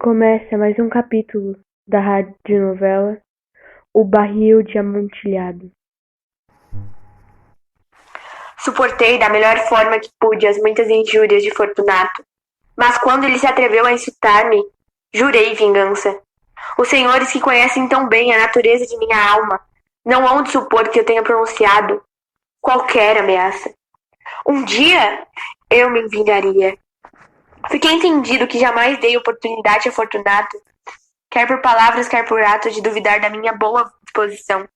Começa mais um capítulo da radionovela O Barril de Amontilhado. Suportei da melhor forma que pude as muitas injúrias de Fortunato, mas quando ele se atreveu a insultar-me, jurei vingança. Os senhores que conhecem tão bem a natureza de minha alma não hão de supor que eu tenha pronunciado qualquer ameaça. Um dia eu me vingaria. Fiquei entendido que jamais dei oportunidade a Fortunato, quer por palavras, quer por atos, de duvidar da minha boa disposição.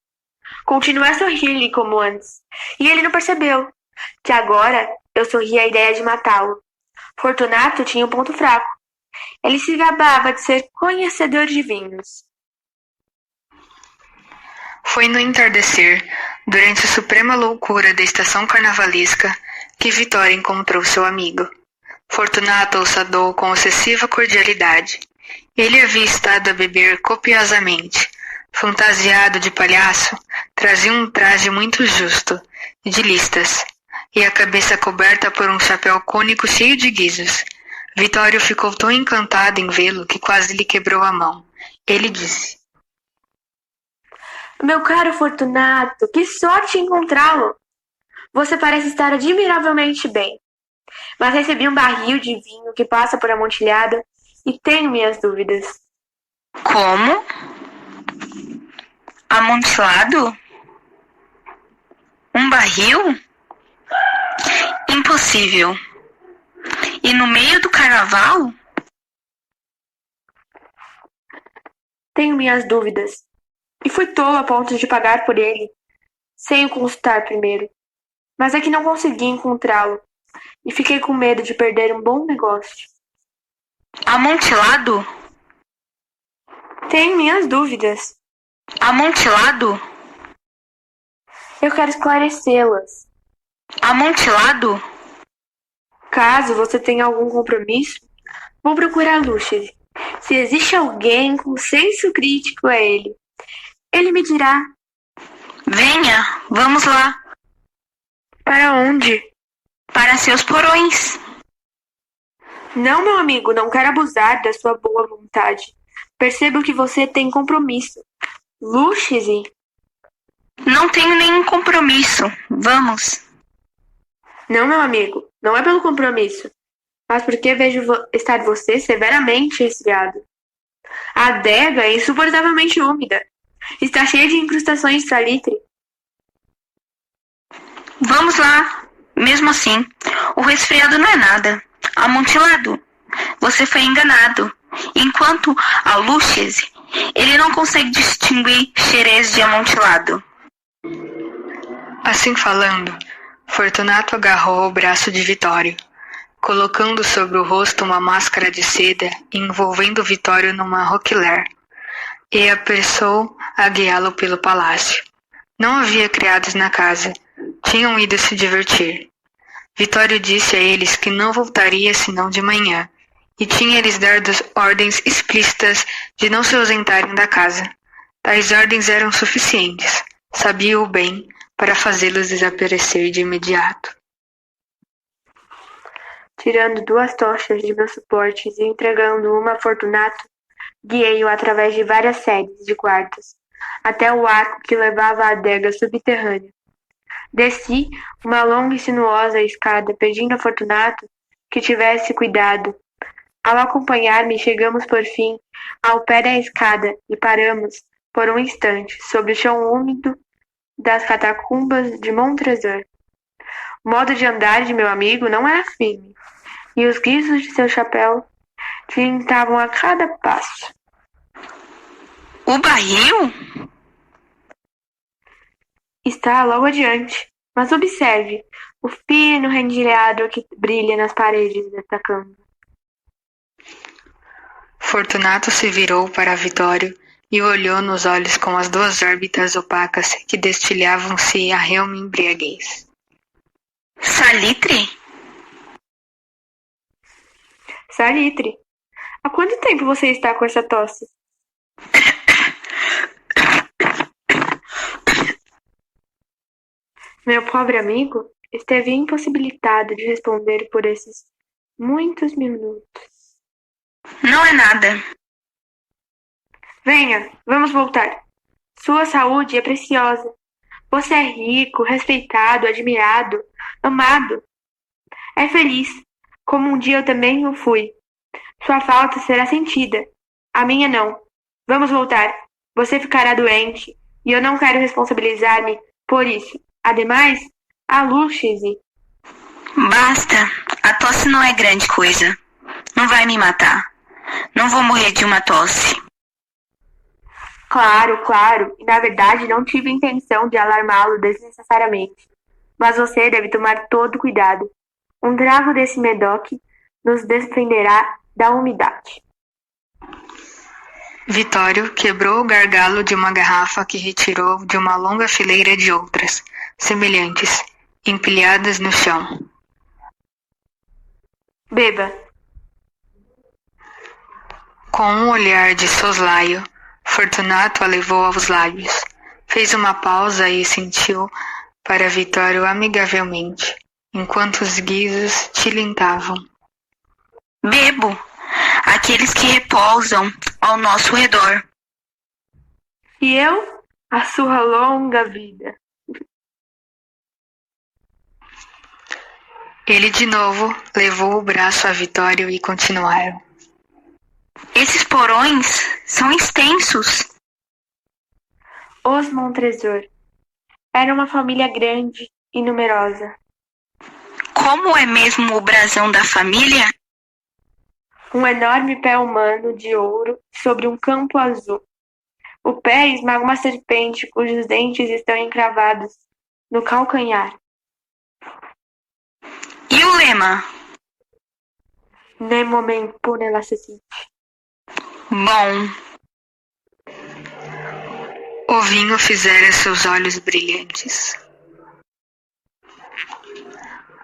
Continuei a sorrir-lhe como antes, e ele não percebeu que agora eu sorria à ideia de matá-lo. Fortunato tinha um ponto fraco. Ele se gabava de ser conhecedor de vinhos. Foi no entardecer, durante a suprema loucura da estação carnavalesca, que Vitória encontrou seu amigo. Fortunato o saudou com excessiva cordialidade. Ele havia estado a beber copiosamente. Fantasiado de palhaço, trazia um traje muito justo, de listas, e a cabeça coberta por um chapéu cônico cheio de guizos. Vitório ficou tão encantado em vê-lo que quase lhe quebrou a mão. Ele disse: Meu caro Fortunato, que sorte encontrá-lo! Você parece estar admiravelmente bem. Mas recebi um barril de vinho que passa por Amontilhado e tenho minhas dúvidas. Como? Amontilado? Um barril? Impossível. E no meio do carnaval? Tenho minhas dúvidas. E fui tolo a ponto de pagar por ele, sem o consultar primeiro. Mas é que não consegui encontrá-lo, e fiquei com medo de perder um bom negócio. Amontilado? Tenho minhas dúvidas. Amontilado? Eu quero esclarecê-las. Amontilado? Caso você tenha algum compromisso, vou procurar Luxes. Se existe alguém com senso crítico, é ele. Ele me dirá. Venha, vamos lá. Para onde? Para seus porões. Não, meu amigo, não quero abusar da sua boa vontade. Percebo que você tem compromisso. Luxes? Não tenho nenhum compromisso. Vamos. Não, meu amigo, não é pelo compromisso, mas porque vejo estar você severamente resfriado. A adega é insuportavelmente úmida. Está cheia de incrustações de salitre. Vamos lá. Mesmo assim, o resfriado não é nada. Amontilado, você foi enganado. Enquanto a Luxes, ele não consegue distinguir xerez de amontilado. Assim falando, Fortunato agarrou o braço de Vitório, colocando sobre o rosto uma máscara de seda e envolvendo Vitório numa roquelaire, e apressou a guiá-lo pelo palácio. Não havia criados na casa, tinham ido se divertir. Vitório disse a eles que não voltaria senão de manhã, e tinha-lhes dado ordens explícitas de não se ausentarem da casa. Tais ordens eram suficientes, sabia-o bem, para fazê-los desaparecer de imediato. Tirando 2 tochas de meus suportes e entregando uma a Fortunato, guiei-o através de várias séries de quartos, até o arco que levava à adega subterrânea. Desci uma longa e sinuosa escada, pedindo a Fortunato que tivesse cuidado. Ao acompanhar-me, chegamos por fim ao pé da escada e paramos por um instante sobre o chão úmido das catacumbas de Montresor. O modo de andar de meu amigo não era firme, e os guizos de seu chapéu tintavam a cada passo. O barril? Está logo adiante, mas observe o fino rendilhado que brilha nas paredes desta câmara. Fortunato se virou para Vitório e olhou nos olhos com as 2 órbitas opacas que destilhavam-se a realme embriaguez. Salitre? Salitre, há quanto tempo você está com essa tosse? Meu pobre amigo esteve impossibilitado de responder por esses muitos minutos. Não é nada. Venha, vamos voltar. Sua saúde é preciosa. Você é rico, respeitado, admirado, amado. É feliz, como um dia eu também o fui. Sua falta será sentida. A minha não. Vamos voltar. Você ficará doente, e eu não quero responsabilizar-me por isso. Ademais, aluxe-se. Basta. A tosse não é grande coisa. Não vai me matar. Não vou morrer de uma tosse. Claro, claro. E na verdade não tive intenção de alarmá-lo desnecessariamente. Mas você deve tomar todo cuidado. Um trago desse Medoc nos defenderá da umidade. Vitório quebrou o gargalo de uma garrafa que retirou de uma longa fileira de outras, semelhantes, empilhadas no chão. Beba. Com um olhar de soslaio, Fortunato a levou aos lábios. Fez uma pausa e sentiu para Vitório amigavelmente, enquanto os guizos tilintavam. Bebo. Aqueles que repousam ao nosso redor. E eu, a sua longa vida. Ele de novo levou o braço a Vitório e continuaram. Esses porões são extensos. Os Montresor. Era uma família grande e numerosa. Como é mesmo o brasão da família? Um enorme pé humano de ouro sobre um campo azul. O pé esmaga uma serpente cujos dentes estão encravados no calcanhar. E o lema? Nemo me impune l'assassin. Bom. O vinho fizera seus olhos brilhantes.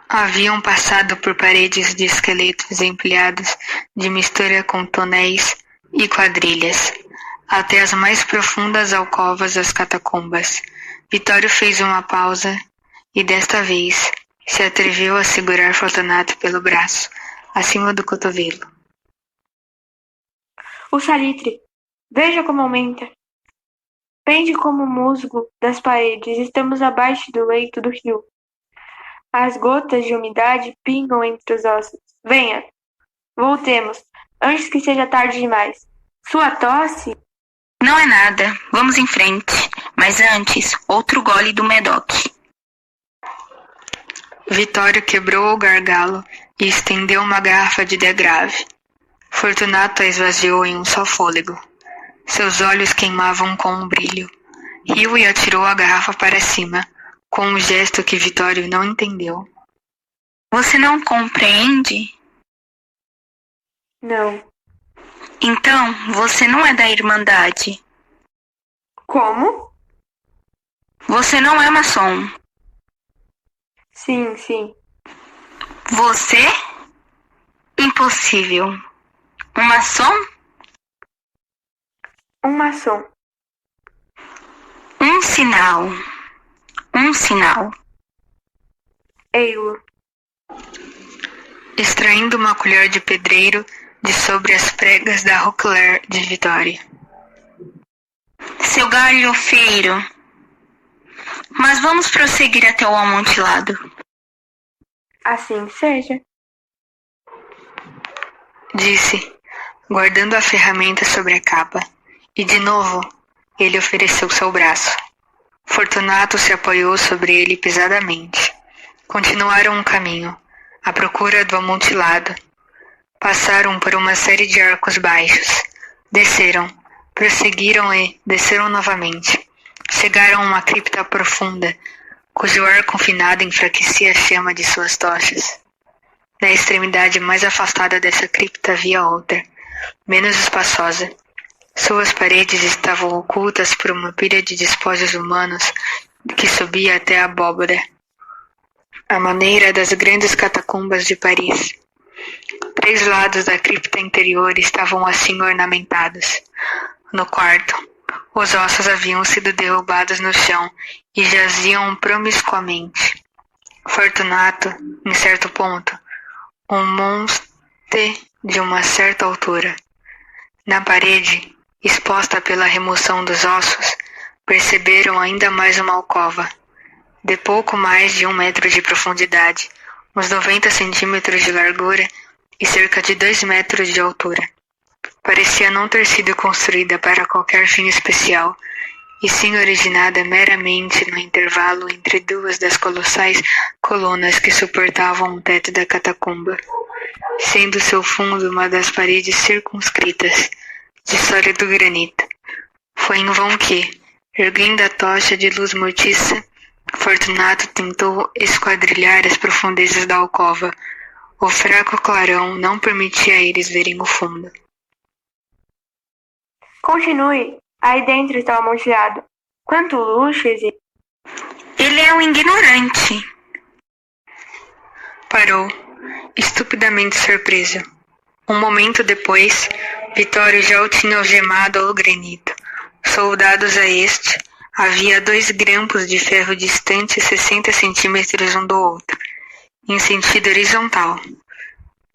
Haviam passado por paredes de esqueletos empilhados de mistura com tonéis e quadrilhas, até as mais profundas alcovas das catacumbas. Vitório fez uma pausa e, desta vez, se atreveu a segurar Fortunato pelo braço, acima do cotovelo. O salitre. Veja como aumenta. Pende como musgo das paredes. Estamos abaixo do leito do rio. As gotas de umidade pingam entre os ossos. Venha, voltemos, antes que seja tarde demais. Sua tosse? Não é nada. Vamos em frente. Mas antes, outro gole do Medoc. Vitório quebrou o gargalo e estendeu uma garrafa de degrave. Fortunato a esvaziou em um só fôlego. Seus olhos queimavam com um brilho. Riu e atirou a garrafa para cima, com um gesto que Vitório não entendeu. Você não compreende? Não. Então, você não é da Irmandade. Como? Você não é maçom. Sim, sim. Você? Impossível. Um maçom? Um maçom. Um sinal. Um sinal. Ei-lo. Extraindo uma colher de pedreiro de sobre as pregas da roquelaire de Vitória. Seu galhofeiro. Mas vamos prosseguir até o amontilado. Assim seja. Disse, guardando a ferramenta sobre a capa. E de novo, ele ofereceu seu braço. Fortunato se apoiou sobre ele pesadamente. Continuaram um caminho, à procura do amontilado. Passaram por uma série de arcos baixos. Desceram, prosseguiram e desceram novamente. Chegaram a uma cripta profunda, cujo ar confinado enfraquecia a chama de suas tochas. Na extremidade mais afastada dessa cripta havia outra, menos espaçosa. Suas paredes estavam ocultas por uma pilha de despojos humanos que subia até a abóbora, à maneira das grandes catacumbas de Paris. 3 lados da cripta interior estavam assim ornamentados. No quarto, os ossos haviam sido derrubados no chão e jaziam promiscuamente. Fortunato, em certo ponto, um monte de uma certa altura. Na parede, exposta pela remoção dos ossos, perceberam ainda mais uma alcova, de pouco mais de 1 metro de profundidade, uns 90 centímetros de largura e cerca de 2 metros de altura. Parecia não ter sido construída para qualquer fim especial, e sim originada meramente no intervalo entre duas das colossais colunas que suportavam o teto da catacumba, sendo seu fundo uma das paredes circunscritas, de sólido granito. Foi em vão que, erguendo a tocha de luz mortiça, Fortunato tentou esquadrilhar as profundezas da alcova. O fraco clarão não permitia a eles verem o fundo. Continue. Aí dentro está o amontoado. Quanto luxo existe. Ele é um ignorante. Parou, estupidamente surpreso. Um momento depois, Vitório já o tinha algemado ao granito. Soldados a este, havia 2 grampos de ferro distantes 60 centímetros um do outro, em sentido horizontal.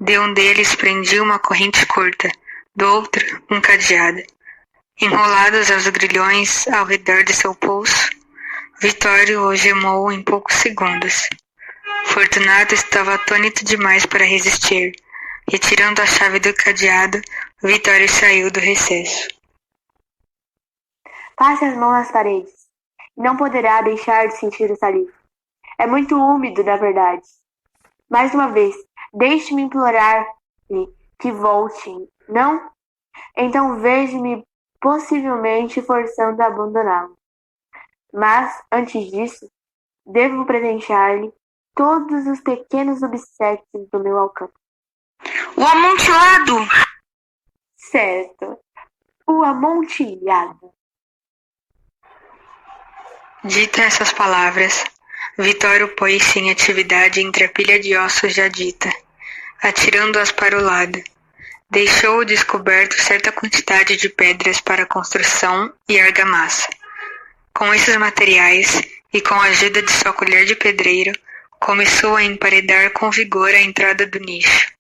De um deles prendia uma corrente curta, do outro um cadeado. Enrolados aos grilhões ao redor de seu pulso, Vitório o algemou em poucos segundos. Fortunato estava atônito demais para resistir. Retirando a chave do cadeado, Vitório saiu do recesso. Passe as mãos nas paredes. Não poderá deixar de sentir o saliva. É muito úmido, na verdade. Mais uma vez, deixe-me implorar-lhe que volte. Não? Então veja-me possivelmente forçando a abandoná-lo. Mas, antes disso, devo presentear-lhe todos os pequenos obséquios do meu alcance. O amontoado! Certo. O amontilhado. Dita essas palavras, Vitório pôs-se em atividade entre a pilha de ossos já dita, atirando-as para o lado. Deixou descoberto certa quantidade de pedras para construção e argamassa. Com esses materiais, e com a ajuda de sua colher de pedreiro, começou a emparedar com vigor a entrada do nicho.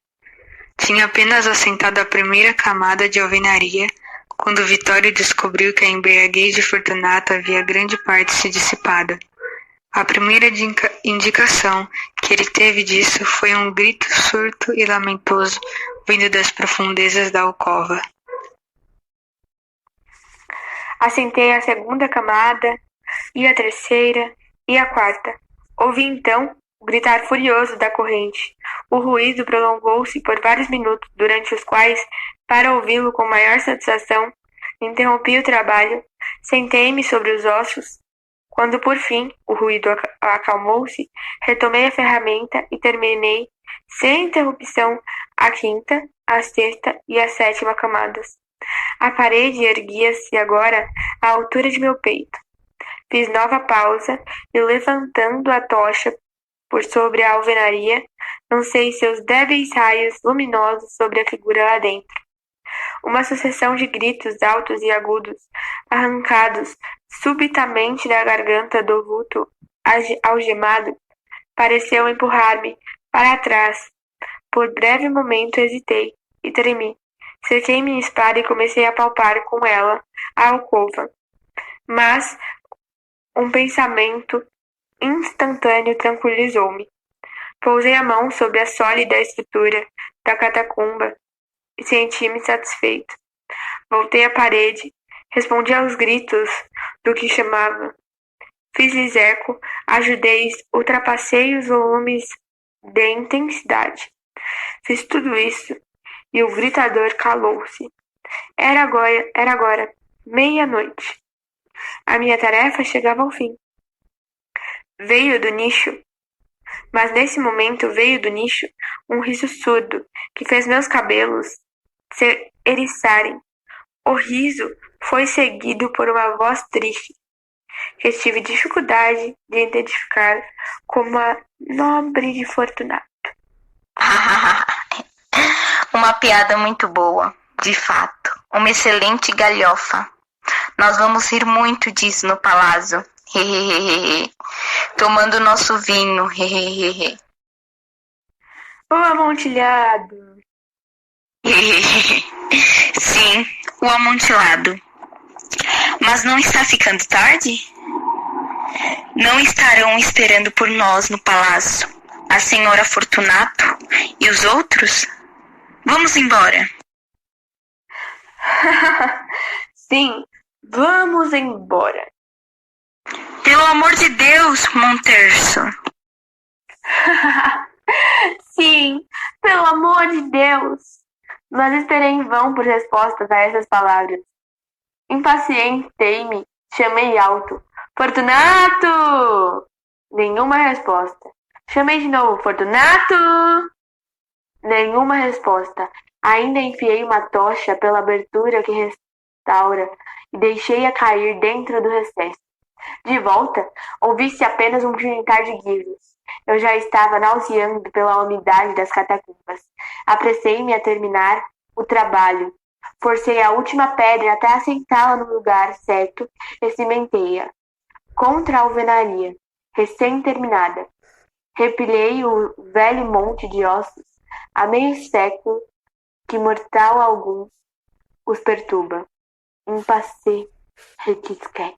Tinha apenas assentado a primeira camada de alvenaria, quando Vitório descobriu que a embriaguez de Fortunato havia grande parte se dissipado. A primeira indicação que ele teve disso foi um grito surdo e lamentoso vindo das profundezas da alcova. Assentei a segunda camada, e a terceira, e a quarta. Ouvi então o gritar furioso da corrente. O ruído prolongou-se por vários minutos, durante os quais, para ouvi-lo com maior satisfação, interrompi o trabalho, sentei-me sobre os ossos. Quando, por fim, o ruído acalmou-se, retomei a ferramenta e terminei, sem interrupção, a quinta, a sexta e a sétima camadas. A parede erguia-se agora à altura de meu peito. Fiz nova pausa e, levantando a tocha por sobre a alvenaria, lancei seus débeis raios luminosos sobre a figura lá dentro. Uma sucessão de gritos altos e agudos, arrancados subitamente da garganta do vulto algemado, pareceu empurrar-me para trás. Por breve momento hesitei e tremi. Cerquei minha espada e comecei a palpar com ela a alcova. Mas um pensamento instantâneo tranquilizou-me. Pousei a mão sobre a sólida estrutura da catacumba e senti-me satisfeito. Voltei à parede, respondi aos gritos do que chamava. Fiz-lhes eco, ajudei, ultrapassei os volumes de intensidade. Fiz tudo isso e o gritador calou-se. Era agora 00:30. A minha tarefa chegava ao fim. Mas nesse momento veio do nicho um riso surdo que fez meus cabelos se eriçarem. O riso foi seguido por uma voz triste, que tive dificuldade de identificar como a nobre de Fortunato. Uma piada muito boa, de fato. Uma excelente galhofa. Nós vamos rir muito disso no palácio. Tomando nosso vinho. O amontilhado. Sim, o amontilado. Mas não está ficando tarde? Não estarão esperando por nós no palácio a senhora Fortunato e os outros? Vamos embora. Sim, vamos embora. Pelo amor de Deus, Monterso. Sim, pelo amor de Deus. Mas esperei em vão por respostas a essas palavras. Impacientei-me, chamei alto. Fortunato! Nenhuma resposta. Chamei de novo. Fortunato! Nenhuma resposta. Ainda enfiei uma tocha pela abertura que restaura e deixei-a cair dentro do recesso. De volta, ouvi-se apenas um tilintar de guizos. Eu já estava nauseando pela umidade das catacumbas. Apressei-me a terminar o trabalho. Forcei a última pedra até assentá-la no lugar certo e cimentei-a contra a alvenaria, recém-terminada. Repilhei o velho monte de ossos há meio século que mortal alguns os perturba. Um passé requisquet.